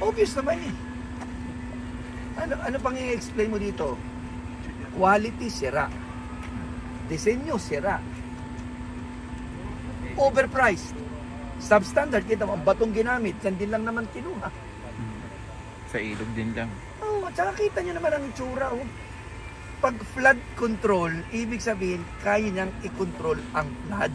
Obvious naman eh. Ano pang i-explain mo dito? Quality, sira. Disenyo, sira. Overpriced. Substandard, kita mo, batong ginamit, yan din lang naman kinuha. Sa ilog din lang. Oh, at saka kita nyo naman ang itsura. Oh. Pag flood control, ibig sabihin, kaya niyang i-control ang flood.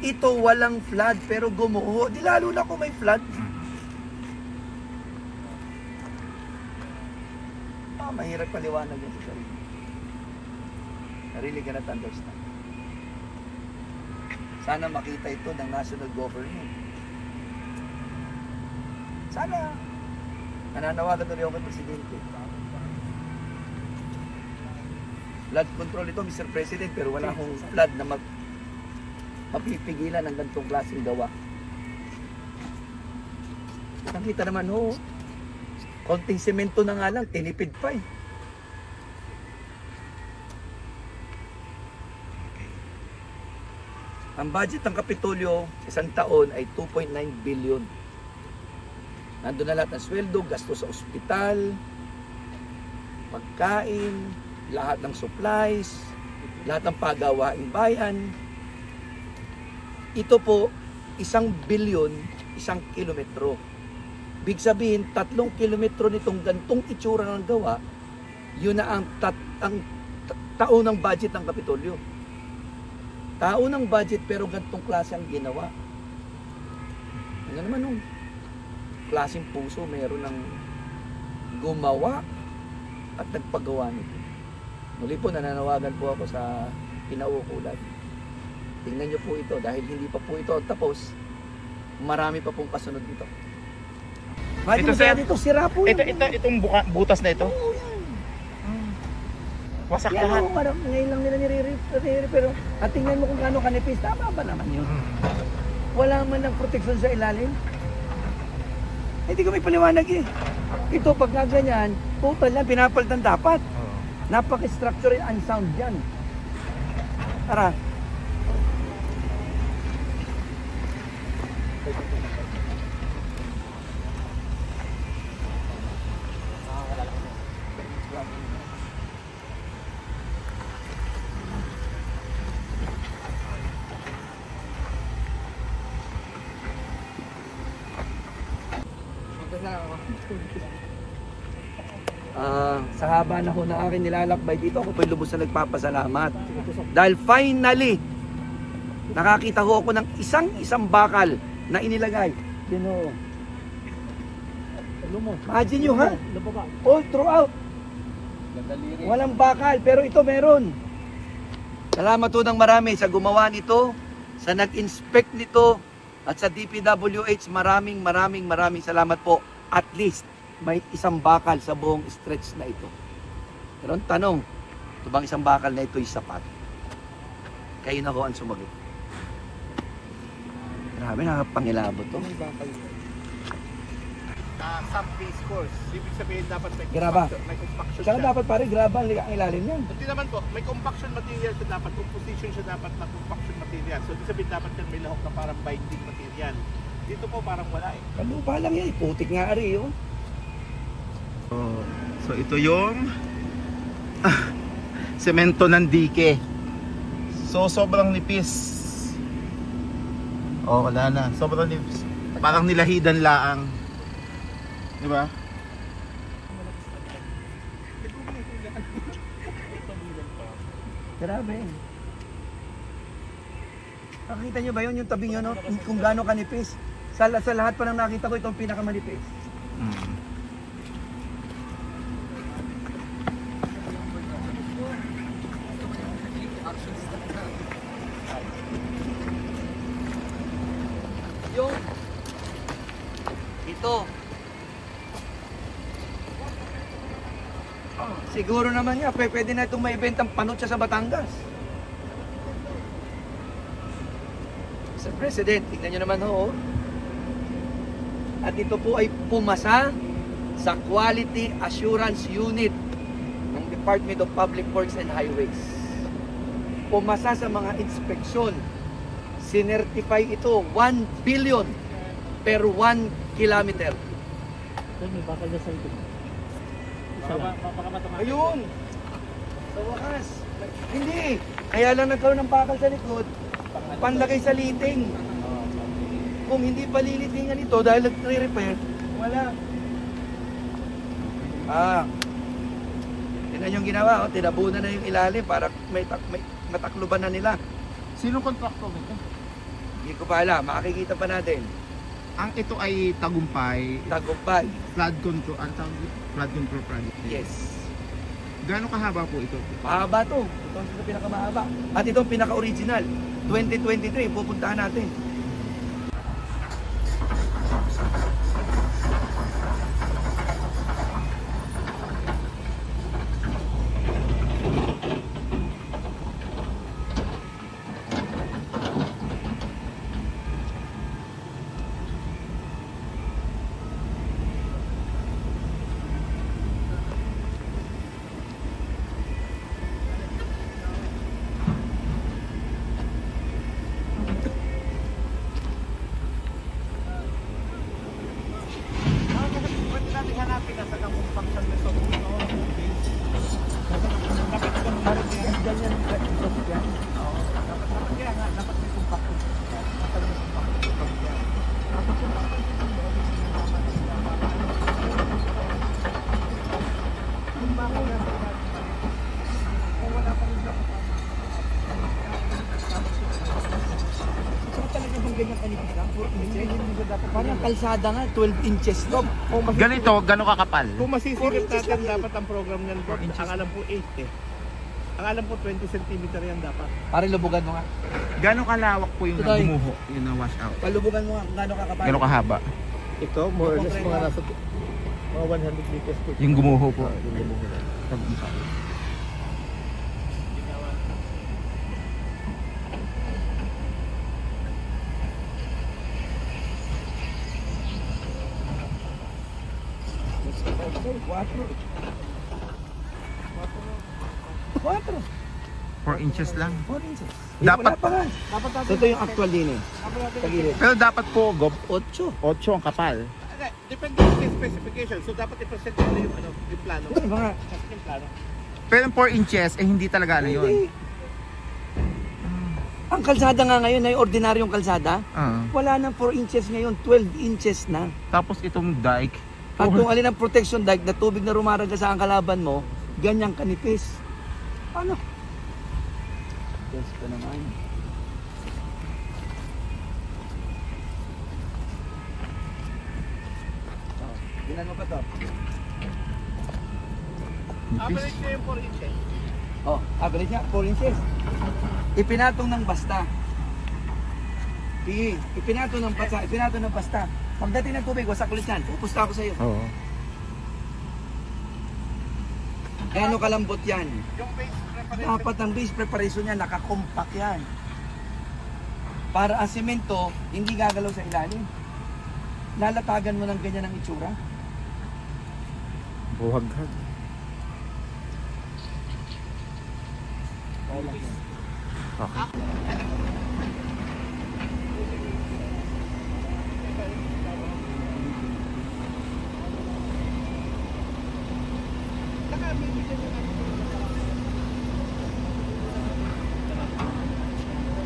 Ito walang flood, pero gumuho. Di lalo na kung may flood. Mahirap paliwanag yun sa sarili. Really cannot understand. Sana makita ito ng national government. Sana. Nananawagan tuloy ako kay Presidente. Flood control ito, Mr. President, pero wala akong flood na mapipigilan ng ganitong klaseng gawa. Nakita naman ho, konting semento na nga lang, tinipid pa eh. Ang budget ng Kapitolyo isang taon ay 2.9 billion. Nandun na lahat ng sweldo, gasto sa ospital, pagkain, lahat ng supplies, lahat ng pagawaing bayan. Ito po, 1 billion, 1 kilometro. Big sabihin, 3 kilometro nitong gantong itsura ng gawa, yun na ang taon ng budget ng Kapitolyo. Taon ng budget pero gantong klase ang ginawa. Ano naman nung klaseng puso meron ng gumawa at nagpagawa nito. Muli po nananawagan po ako sa kinauukulan. Tingnan nyo po ito dahil hindi pa po ito tapos, marami pa pong kasunod dito. Ito sir, dito sira po itong butas na ito. Oo, yan. Wasak Yan lahat. o, ngayon lang nila nire-repair. Pero at tingnan mo kung gaano kanipis, tama ba naman yun? Wala man ng proteksyon sa ilalim. Hindi ko may paliwanag eh. Ito pag ganyan, total yan, pinapalitan dapat. Napaka-structure and unsound yan. Tara. Sa haba na ho ng aking nilalakbay dito, ako po'y lubos na nagpapasalamat. Dahil finally, nakakita ho ako ng isang bakal na inilagay. Yun o. Imagine nyo ha? All throughout. Walang bakal, pero ito meron. Salamat ho ng marami sa gumawa nito, sa nag-inspect nito, at sa DPWH, maraming salamat po. At least, may isang bakal sa buong stretch na ito. Pero ang tanong, ito bang isang bakal na ito ay sapat? Kayo na ho ang sumagot. Grabe, nakapangilabot to. Sub-base course. Ibig sabihin dapat may Graba. compaction Saka siya. dapat pare, graba ang ilalim yan. Hindi naman po, may compaction material siya dapat, composition siya dapat na compaction material. So ibig sabihin dapat yan may lahok na parang binding material. Dito po parang wala eh. Kalupa lang yan, putik nga ari yun. So ito yung semento ng dike. So sobrang nipis. Oh, wala na. Sobrang nipis. Parang nilahidan laang. Di ba? Grabe. Nakakita nyo ba yun, yung tabi nyo, no? Kung gaano kanipis. Sa lahat pa nang nakita ko, itong pinakamanipis. Yung ito. Siguro naman nga, pwede na itong maibentang panutsa sa Batangas. Mr. President, tignan nyo naman ho. At ito po ay pumasa sa Quality Assurance Unit ng Department of Public Works and Highways. Pumasa sa mga inspeksyon. Sinertify ito 1 billion per 1 kilometer. May bakal na sa likod. Isa lang. Baka matamaan. Ayun! Sa wakas. Hindi. Kaya lang nagkaroon ng bakal sa likod, panlagay sa liting. Kung hindi pa lilitingan ito dahil nagre-repair, wala. Tingnan yung ginawa, tinabunan na yung ilalim para may matakluban na nila. Sino kontraktor nito? Hindi ko pa alam, makikita pa natin. Ang ito ay tagumpay, Tagumpay. flood control, ang tawag dito? Flood control project. Yes. Gaano kahaba po ito? Mahaba to. Ito ang pinakamahaba. At ito ang pinaka-original. 2023, pupuntahan natin. Pwede natin hanapin na sa kung function nito. Dapat ito meron yan. Ganyan, yan. Kaya nga, dapat may compaction. Dapat may compaction. Talaga bang ganyan kanipis lang? 4 inches? Parang kalsada nga, 12 inches to. Ganito, gano'ng kakapal? Kung masisilip 4 inches natin, lang dapat ang program niyan, ang alam po 8 eh. Ang alam po 20 cm yan dapat. Pare, lubugan mo nga. Gano'ng kalawak po yung Ito tayo. gumuho, yung na-wash out? Palubugan mo nga, gano'ng kakapal. Gano'ng kahaba? Ito, more or less Konkreto. mga nasa mga 100 meters po. Yung gumuho po. Yung gumuho na. Quatro. 4 inches lang. 4 inches. Dapat- Wala pa nga. So, ito yung actual din eh. Tagilid. Pero dapat po, 8. 8 ang kapal. Depende sa specification. So dapat i-present nila yung ano, yung plano. Ito yung mga... Yung plano. Pero 4 inches, eh hindi talaga ano yun. Hindi. Ang kalsada nga ngayon ay ordinaryong kalsada. Ah. Wala nang 4 inches ngayon, 12 inches na. Tapos itong dike, At kung alin ang protection dike na tubig na rumaraga sa ang kalaban mo, ganyang kanipis. Ano? Yes pa naman. Ilan mo pa to? Average na yung 4 inches. Oh, average niya, 4 inches. Ipinatong ng basta. Ipinatong ng basta, ipinatong ng basta. Pagdating ng tubig, wasak ulit yan. Pupusta ako sa iyo. Oo. Eh, ano kalambot yan? Yung base preparation. Dapat ang base preparation niya, nakakompact yan. Para ang semento, hindi gagalaw sa ilalim. Lalatagan mo ng ganyan ang itsura. Buhaghag. Okay.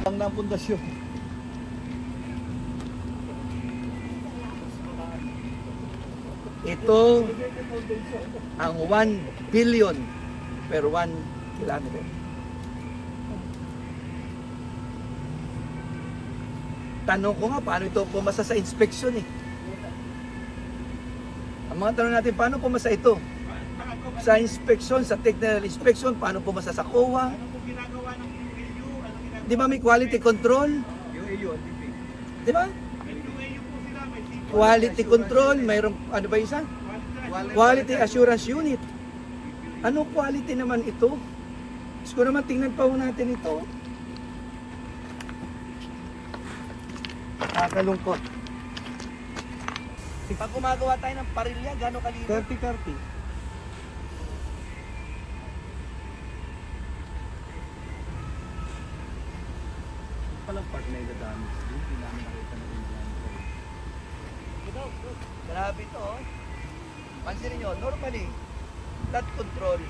Ang ng pundasyon. Ito ang 1 billion per 1 kilometer. Tanong ko nga, paano ito pumasa sa inspection eh? Ang mga tanong natin, paano pumasa ito? Sa inspection, sa technical inspection, paano pumasa sa COA? Ano po ginagawa ng UAU? Ano ginagawa? Di ba may quality control? Di ba? May UAU po sila, may CP. Quality control, mayroong, ano ba isa? Quality assurance unit. Ano quality naman ito? Gusto naman tingnan pa ho natin ito. Nakakalungkot. Pag gumagawa tayo ng parilya, gano'ng kaliit? 30-30. Palang part na idadami. Hindi namin nakita na yung Grabe ito oh. Pansinin nyo, normally, flood control.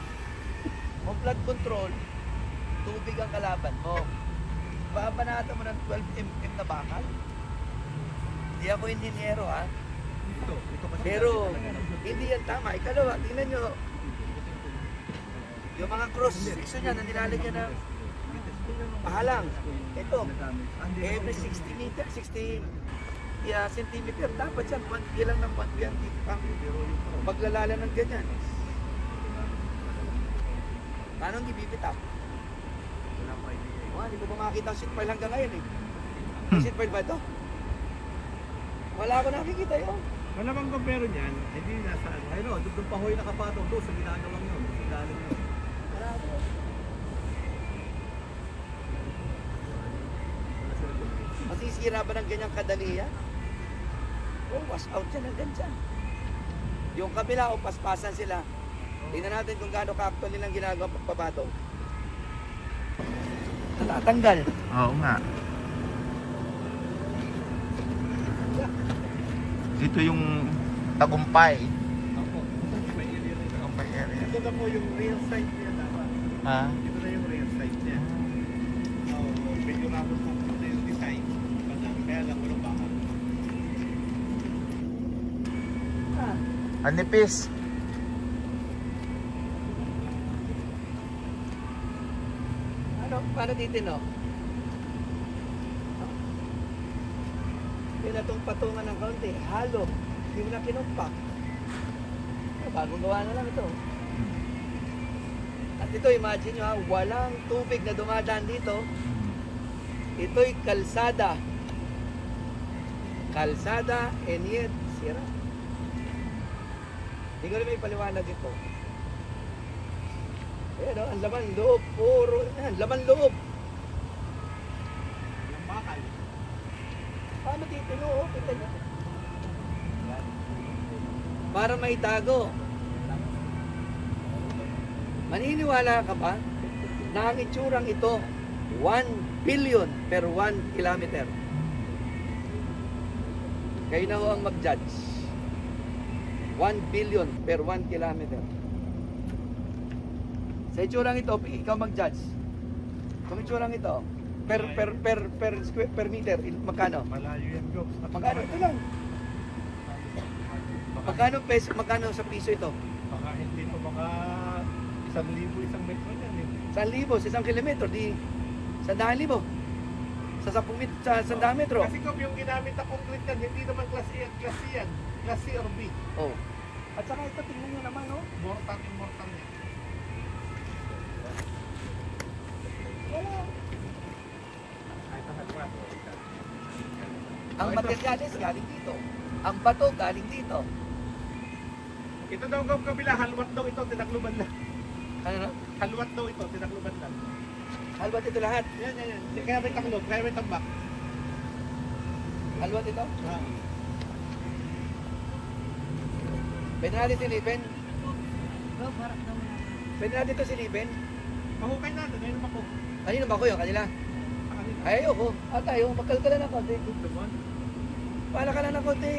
Kung flood control, tubig ang kalaban mo. Babanata mo ng 12 mm na bakal. Hindi ako inhinyero ha. Pero hindi yan tama. Ikalawa, tingnan nyo. Yung mga cross section niya na nilalagyan ng pahalang. Ito, every 60 meter, 60 centimeter, dapat yan, ilang ng 1 dito pang paglalala ng ganyan. Paano hindi bibitaw? Hindi ko ba makakita ang seat pile hanggang ngayon eh. May seat pile ba ito? Wala ako nakikita yun. Malamang kung meron yan, hindi nasa ano. Ayun o, doon pa hoy nakapatong doon sa ginagawang yun. Sa ilalim yun. Wala ako. Masisira ba ng ganyang kadali yan? Wash out yan hanggang dyan. Yung kabila o paspasan sila. Tingnan natin kung gaano ka-actual nilang ginagawa pagpapato. Natatanggal. Oo nga. Ito yung tagumpay. Ako. Tagumpay area. Ito na po yung real site niya dapat. Ha? Ito na yung real site niya. So, medyo kapos po ito yung design. Kaya lang walang baka. Ang nipis. Ano? Paano titino? Pinatong patungan ng kaunti. Halo. Hindi mo na kinumpak. Bagong gawa na lang ito. At ito, imagine nyo ha, walang tubig na dumadaan dito. Ito'y kalsada. Kalsada and yet sira. Hindi ko rin may paliwanag ito. Ayan o, ang laman loob. Puro, yan, laman loob. Yung bakal. Paano titino? Oh, kita nyo. Para maitago. Maniniwala ka ba na ang itsurang ito 1 billion per 1 kilometer? Kayo na ho ang mag-judge. 1 billion per 1 kilometer. Sa itsurang ito, ikaw mag-judge. Kung itsurang ito, per meter, magkano? Malayo yan, Gox. Magkano? Ito lang. Magkano peso, magkano sa piso ito? Baka hindi pa mga 1,000 isang metro yan eh. 1,000 sa isang kilometro, di 100,000. Sa 10 sa 100 metro. Kasi kung yung ginamit na concrete yan, hindi naman klase yan. Klase or B. Oh. At saka ito, tingnan nyo naman, oh. Mortar yan. Wala. Kahit ang hagwan. Ang materyales galing dito. Ang bato galing dito. Ito daw ang kabila, halwat daw ito, tinakluban lang. Ano na? Halwat daw ito, tinakluban lang. Halwat ito lahat. Yan. Kaya may taklog, kaya may tambak. Halwat ito. Ha. Pwede natin silipin. Pwede natin ito silipin. Mahukay natin, ayun naman po. Kanino ba ko yun? Kanila? Sa kanila. Ay, ayoko. At tayo, magkalkala ng konti. Naman. Pala ka na ng konti.